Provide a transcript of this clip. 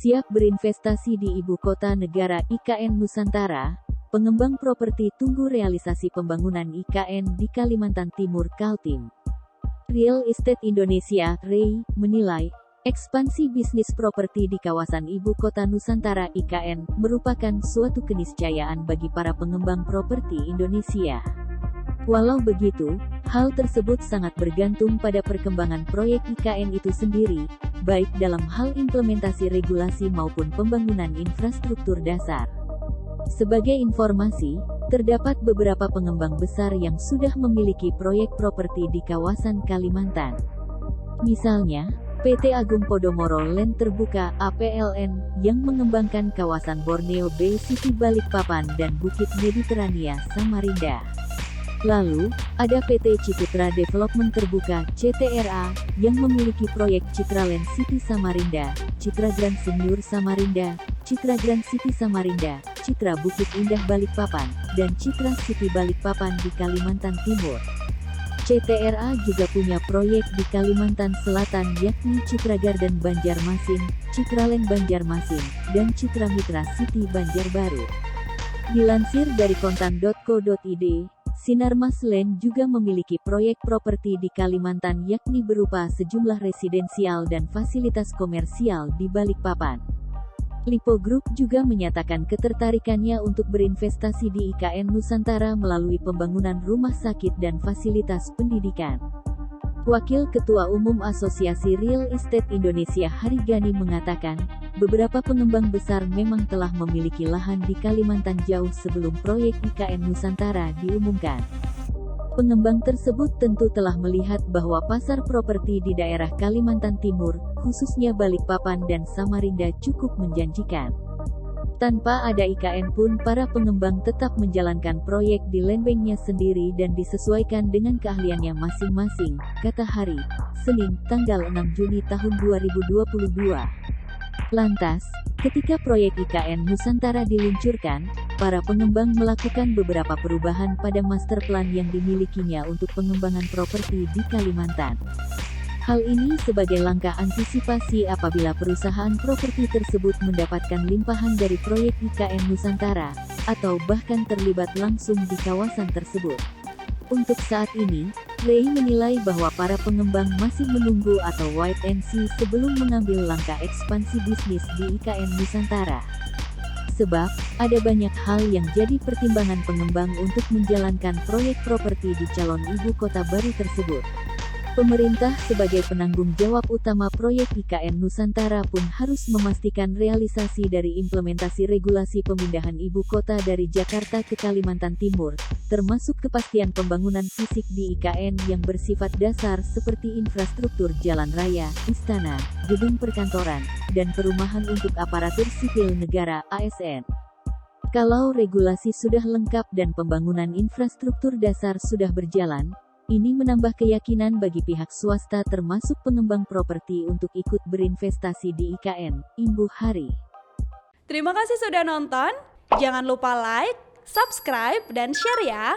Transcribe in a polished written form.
Siap berinvestasi di Ibu Kota Negara IKN Nusantara, pengembang properti tunggu realisasi pembangunan IKN di Kalimantan Timur Kaltim. Real Estate Indonesia (REI) menilai, ekspansi bisnis properti di kawasan Ibu Kota Nusantara IKN merupakan suatu keniscayaan bagi para pengembang properti Indonesia. Walau begitu, hal tersebut sangat bergantung pada perkembangan proyek IKN itu sendiri, baik dalam hal implementasi regulasi maupun pembangunan infrastruktur dasar. Sebagai informasi, terdapat beberapa pengembang besar yang sudah memiliki proyek properti di kawasan Kalimantan. Misalnya, PT Agung Podomoro Land Terbuka (APLN) yang mengembangkan kawasan Borneo Bay City Balikpapan dan Bukit Mediterania Samarinda. Lalu, ada PT Ciputra Development Terbuka (CTRA) yang memiliki proyek Citraland City Samarinda, Citra Grand Senior Samarinda, Citra Grand City Samarinda, Citra Bukit Indah Balikpapan, dan Citra City Balikpapan di Kalimantan Timur. CTRA juga punya proyek di Kalimantan Selatan yakni Citra Garden Banjarmasin, Citraland Banjarmasin, dan Citra Mitra City Banjarbaru. Dilansir dari kontan.co.id, Sinarmas Land juga memiliki proyek properti di Kalimantan yakni berupa sejumlah residensial dan fasilitas komersial di Balikpapan. Lipo Group juga menyatakan ketertarikannya untuk berinvestasi di IKN Nusantara melalui pembangunan rumah sakit dan fasilitas pendidikan. Wakil Ketua Umum Asosiasi Real Estate Indonesia Harigani mengatakan, beberapa pengembang besar memang telah memiliki lahan di Kalimantan jauh sebelum proyek IKN Nusantara diumumkan. Pengembang tersebut tentu telah melihat bahwa pasar properti di daerah Kalimantan Timur, khususnya Balikpapan dan Samarinda cukup menjanjikan. Tanpa ada IKN pun para pengembang tetap menjalankan proyek di land-banknya sendiri dan disesuaikan dengan keahliannya masing-masing, kata Hari, Senin, tanggal 6 Juni tahun 2022. Lantas, ketika proyek IKN Nusantara diluncurkan, para pengembang melakukan beberapa perubahan pada master plan yang dimilikinya untuk pengembangan properti di Kalimantan. Hal ini sebagai langkah antisipasi apabila perusahaan properti tersebut mendapatkan limpahan dari proyek IKN Nusantara, atau bahkan terlibat langsung di kawasan tersebut. Untuk saat ini, REI menilai bahwa para pengembang masih menunggu atau wait and see sebelum mengambil langkah ekspansi bisnis di IKN Nusantara. Sebab, ada banyak hal yang jadi pertimbangan pengembang untuk menjalankan proyek properti di calon ibu kota baru tersebut. Pemerintah sebagai penanggung jawab utama proyek IKN Nusantara pun harus memastikan realisasi dari implementasi regulasi pemindahan ibu kota dari Jakarta ke Kalimantan Timur, termasuk kepastian pembangunan fisik di IKN yang bersifat dasar seperti infrastruktur jalan raya, istana, gedung perkantoran, dan perumahan untuk aparatur sipil negara (ASN). Kalau regulasi sudah lengkap dan pembangunan infrastruktur dasar sudah berjalan, ini menambah keyakinan bagi pihak swasta termasuk pengembang properti untuk ikut berinvestasi di IKN, imbuh Hari. Terima kasih sudah nonton, jangan lupa like, subscribe, dan share ya!